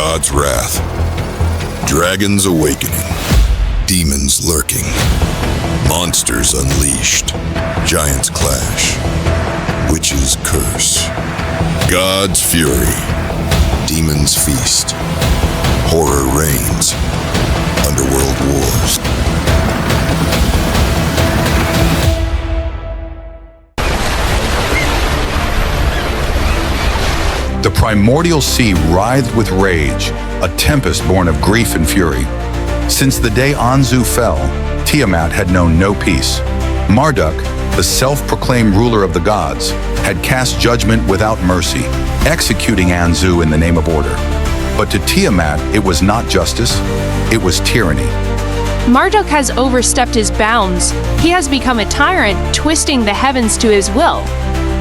God's wrath, dragons awakening, demons lurking, monsters unleashed, giants clash, witches curse, God's fury, demons feast, horror reigns, underworld wars. The primordial sea writhed with rage, a tempest born of grief and fury. Since the day Anzu fell, Tiamat had known no peace. Marduk, the self-proclaimed ruler of the gods, had cast judgment without mercy, executing Anzu in the name of order. But to Tiamat, it was not justice, it was tyranny. Marduk has overstepped his bounds. He has become a tyrant, twisting the heavens to his will.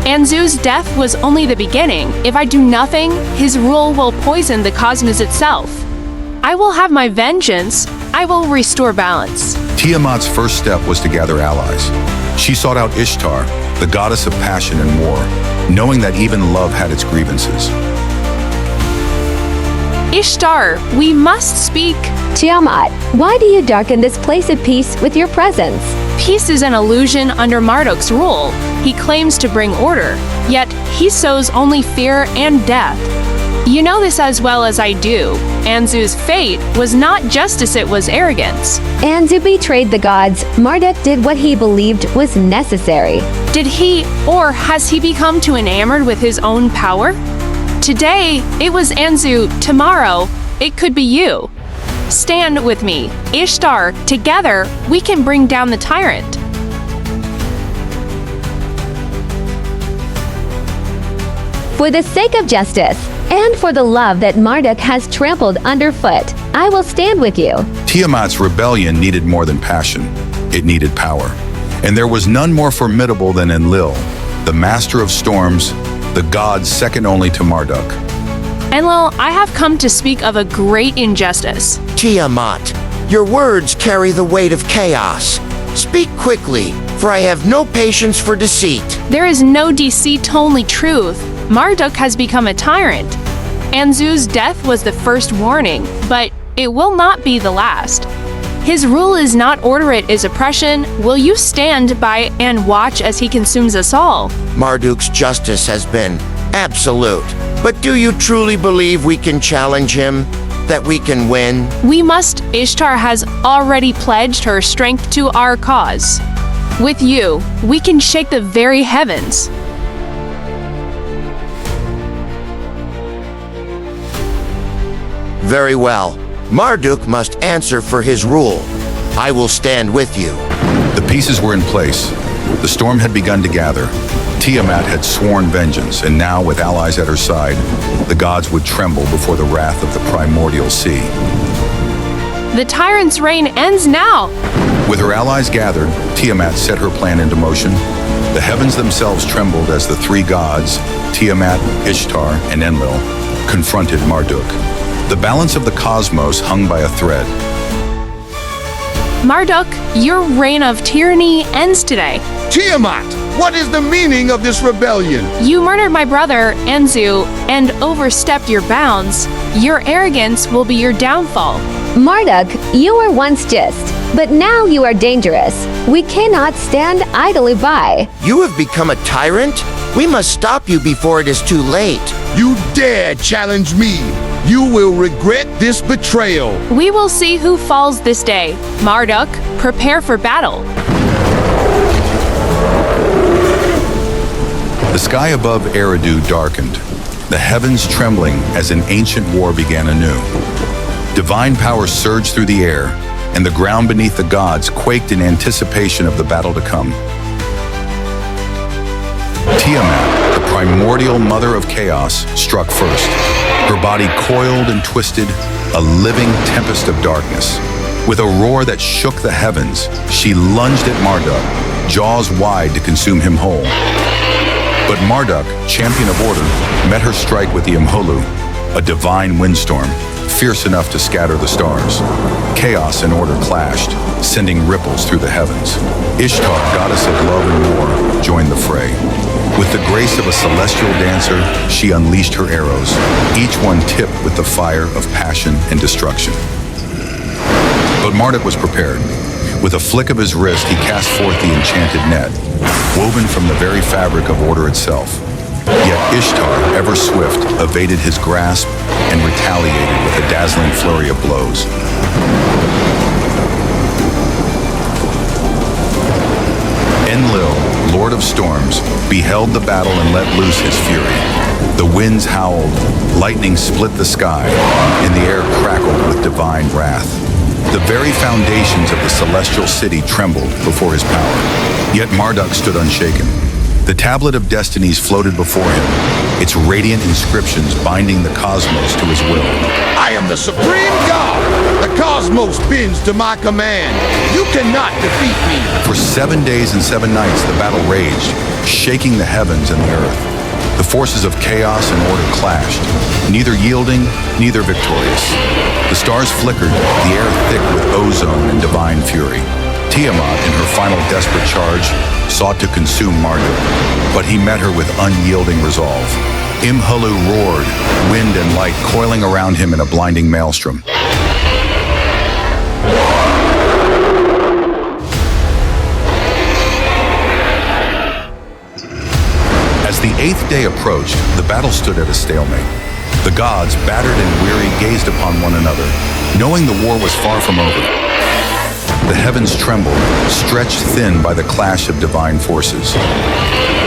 Anzu's death was only the beginning. If I do nothing, his rule will poison the cosmos itself. I will have my vengeance. I will restore balance. Tiamat's first step was to gather allies. She sought out Ishtar, the goddess of passion and war, knowing that even love had its grievances. Ishtar, we must speak. Tiamat, why do you darken this place of peace with your presence? Peace is an illusion under Marduk's rule. He claims to bring order, yet he sows only fear and death. You know this as well as I do. Anzu's fate was not justice, it was arrogance. Anzu betrayed the gods. Marduk did what he believed was necessary. Did he, or has he become too enamored with his own power? Today, it was Anzu. Tomorrow, it could be you. Stand with me, Ishtar. Together, we can bring down the tyrant. For the sake of justice, and for the love that Marduk has trampled underfoot, I will stand with you. Tiamat's rebellion needed more than passion. It needed power. And there was none more formidable than Enlil, the master of storms, the god second only to Marduk. Enlil, I have come to speak of a great injustice. Tiamat, your words carry the weight of chaos. Speak quickly, for I have no patience for deceit. There is no deceit, only truth. Marduk has become a tyrant. Anzu's death was the first warning, but it will not be the last. His rule is not order, it is oppression. Will you stand by and watch as he consumes us all? Marduk's justice has been absolute. But do you truly believe we can challenge him? That we can win? We must. Ishtar has already pledged her strength to our cause. With you, we can shake the very heavens. Very well. Marduk must answer for his rule. I will stand with you. The pieces were in place. The storm had begun to gather. Tiamat had sworn vengeance, and now, with allies at her side, the gods would tremble before the wrath of the primordial sea. The tyrant's reign ends now. With her allies gathered, Tiamat set her plan into motion. The heavens themselves trembled as the three gods, Tiamat, Ishtar, and Enlil, confronted Marduk. The balance of the cosmos hung by a thread. Marduk, your reign of tyranny ends today. Tiamat, what is the meaning of this rebellion? You murdered my brother, Anzu, and overstepped your bounds. Your arrogance will be your downfall. Marduk, you were once just, but now you are dangerous. We cannot stand idly by. You have become a tyrant? We must stop you before it is too late. You dare challenge me? You will regret this betrayal. We will see who falls this day. Marduk, prepare for battle. The sky above Eridu darkened, the heavens trembling as an ancient war began anew. Divine power surged through the air, and the ground beneath the gods quaked in anticipation of the battle to come. Tiamat, the primordial mother of chaos, struck first. Her body coiled and twisted, a living tempest of darkness. With a roar that shook the heavens, she lunged at Marduk, jaws wide to consume him whole. But Marduk, champion of order, met her strike with the Imholu, a divine windstorm, fierce enough to scatter the stars. Chaos and order clashed, sending ripples through the heavens. Ishtar, goddess of love and war, joined the fray. With the grace of a celestial dancer, she unleashed her arrows, each one tipped with the fire of passion and destruction. But Marduk was prepared. With a flick of his wrist, he cast forth the enchanted net, woven from the very fabric of order itself. Yet Ishtar, ever swift, evaded his grasp and retaliated with a dazzling flurry of blows. Enlil, Lord of Storms, beheld the battle and let loose his fury. The winds howled, lightning split the sky, and the air crackled with divine wrath. The very foundations of the celestial city trembled before his power. Yet Marduk stood unshaken. The tablet of destinies floated before him, its radiant inscriptions binding the cosmos to his will. I am the supreme god. The cosmos bends to my command. You cannot defeat me. For 7 days and 7 nights the battle raged, shaking the heavens and the earth. The forces of chaos and order clashed, neither yielding, neither victorious. The stars flickered, the air thick with ozone and divine fury. Tiamat, in her final desperate charge, sought to consume Marduk, but he met her with unyielding resolve. Imhalu roared, wind and light coiling around him in a blinding maelstrom. As the 8th day approached, the battle stood at a stalemate. The gods, battered and weary, gazed upon one another, knowing the war was far from over. The heavens trembled, stretched thin by the clash of divine forces.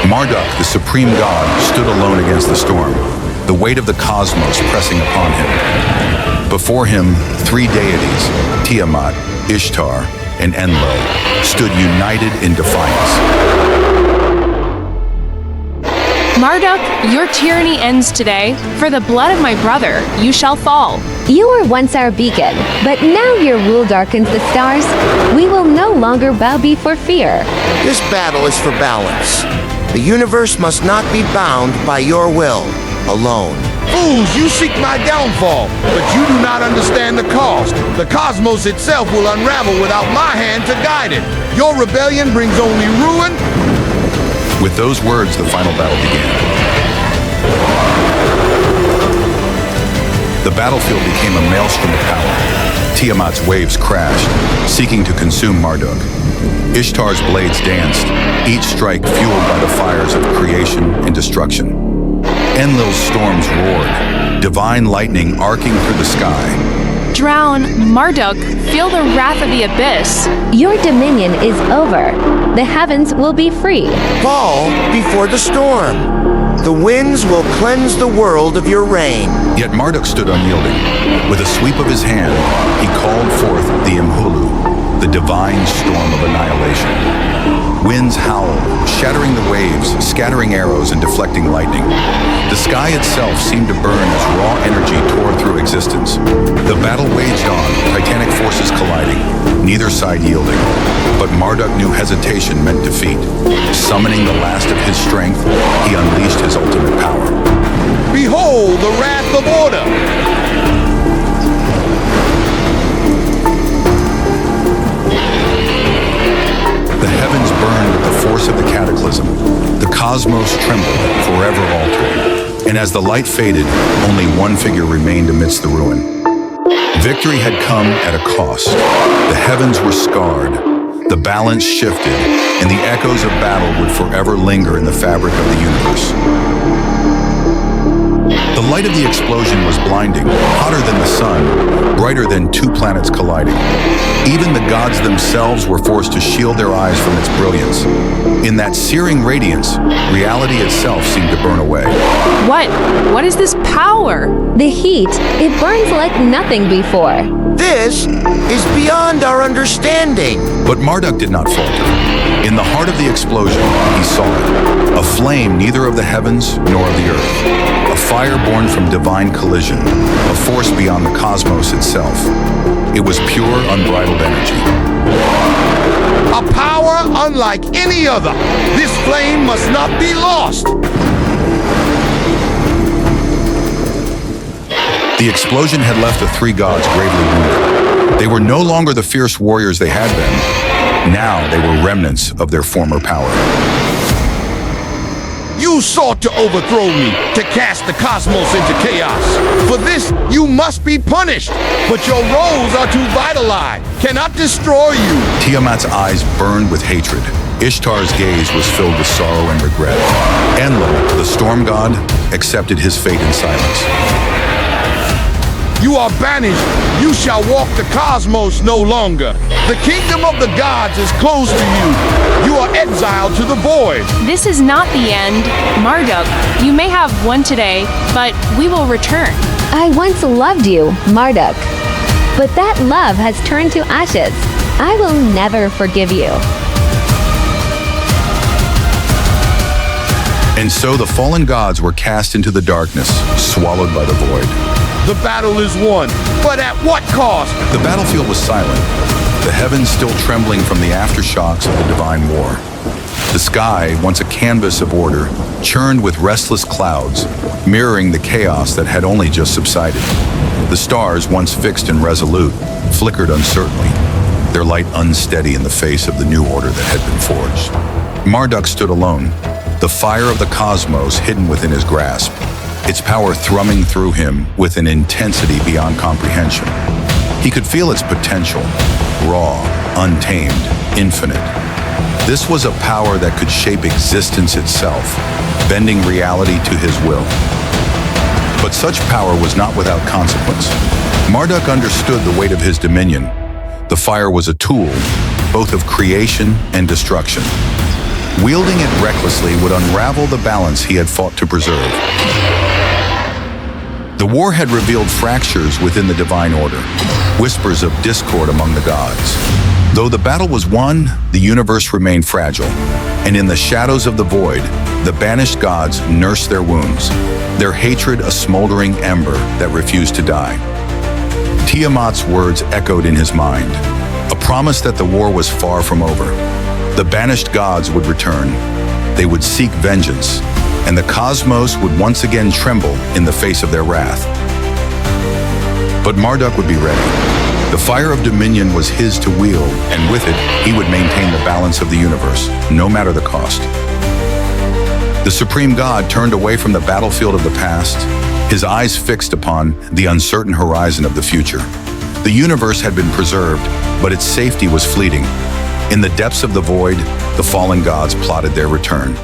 Marduk, the supreme god, stood alone against the storm, the weight of the cosmos pressing upon him. Before him, 3 deities, Tiamat, Ishtar, and Enlil, stood united in defiance. Marduk, your tyranny ends today. For the blood of my brother, you shall fall. You were once our beacon, but now your rule darkens the stars. We will no longer bow before fear. This battle is for balance. The universe must not be bound by your will alone. Fools, you seek my downfall, but you do not understand the cost. The cosmos itself will unravel without my hand to guide it. Your rebellion brings only ruin. With those words, the final battle began. The battlefield became a maelstrom of power. Tiamat's waves crashed, seeking to consume Marduk. Ishtar's blades danced, each strike fueled by the fires of creation and destruction. Enlil's storms roared, divine lightning arcing through the sky. Drown, Marduk, feel the wrath of the abyss. Your dominion is over. The heavens will be free. Fall before the storm. The winds will cleanse the world of your reign. Yet Marduk stood unyielding. With a sweep of his hand, he called forth the Imhulu, the divine storm of annihilation. Winds howled, shattering the waves, scattering arrows, and deflecting lightning. The sky itself seemed to burn as raw energy tore through existence. The battle waged on, titanic forces colliding, neither side yielding. But Marduk knew hesitation meant defeat. Summoning the last of his strength, he unleashed his ultimate power. Behold the wrath of order. The heavens burned with the force of the cataclysm. The cosmos trembled, forever altered. And as the light faded, only one figure remained amidst the ruin. Victory had come at a cost. The heavens were scarred, the balance shifted, and the echoes of battle would forever linger in the fabric of the universe. The light of the explosion was blinding, hotter than the sun, brighter than 2 planets colliding. Even the gods themselves were forced to shield their eyes from its brilliance. In that searing radiance, reality itself seemed to burn away. What is this power? The heat, it burns like nothing before. This is beyond our understanding. But Marduk did not falter. In the heart of the explosion, he saw it. A flame neither of the heavens nor of the earth. A fire born from divine collision. A force beyond the cosmos itself. It was pure, unbridled energy. A power unlike any other. This flame must not be lost. The explosion had left the three gods gravely wounded. They were no longer the fierce warriors they had been. Now they were remnants of their former power. You sought to overthrow me, to cast the cosmos into chaos. For this, you must be punished. But your roles are too vitalized, cannot destroy you. Tiamat's eyes burned with hatred. Ishtar's gaze was filled with sorrow and regret. Enlil, the storm god, accepted his fate in silence. You are banished. You shall walk the cosmos no longer. The kingdom of the gods is close to you. You are exiled to the void. This is not the end. Marduk, you may have won today, but we will return. I once loved you, Marduk. But that love has turned to ashes. I will never forgive you. And so the fallen gods were cast into the darkness, swallowed by the void. The battle is won, but at what cost? The battlefield was silent, the heavens still trembling from the aftershocks of the divine war. The sky, once a canvas of order, churned with restless clouds, mirroring the chaos that had only just subsided. The stars, once fixed and resolute, flickered uncertainly, their light unsteady in the face of the new order that had been forged. Marduk stood alone, the fire of the cosmos hidden within his grasp, its power thrumming through him with an intensity beyond comprehension. He could feel its potential, raw, untamed, infinite. This was a power that could shape existence itself, bending reality to his will. But such power was not without consequence. Marduk understood the weight of his dominion. The fire was a tool, both of creation and destruction. Wielding it recklessly would unravel the balance he had fought to preserve. The war had revealed fractures within the divine order, whispers of discord among the gods. Though the battle was won, the universe remained fragile, and in the shadows of the void, the banished gods nursed their wounds, their hatred a smoldering ember that refused to die. Tiamat's words echoed in his mind, a promise that the war was far from over. The banished gods would return. They would seek vengeance, and the cosmos would once again tremble in the face of their wrath. But Marduk would be ready. The fire of dominion was his to wield, and with it, he would maintain the balance of the universe, no matter the cost. The supreme god turned away from the battlefield of the past, his eyes fixed upon the uncertain horizon of the future. The universe had been preserved, but its safety was fleeting. In the depths of the void, the fallen gods plotted their return.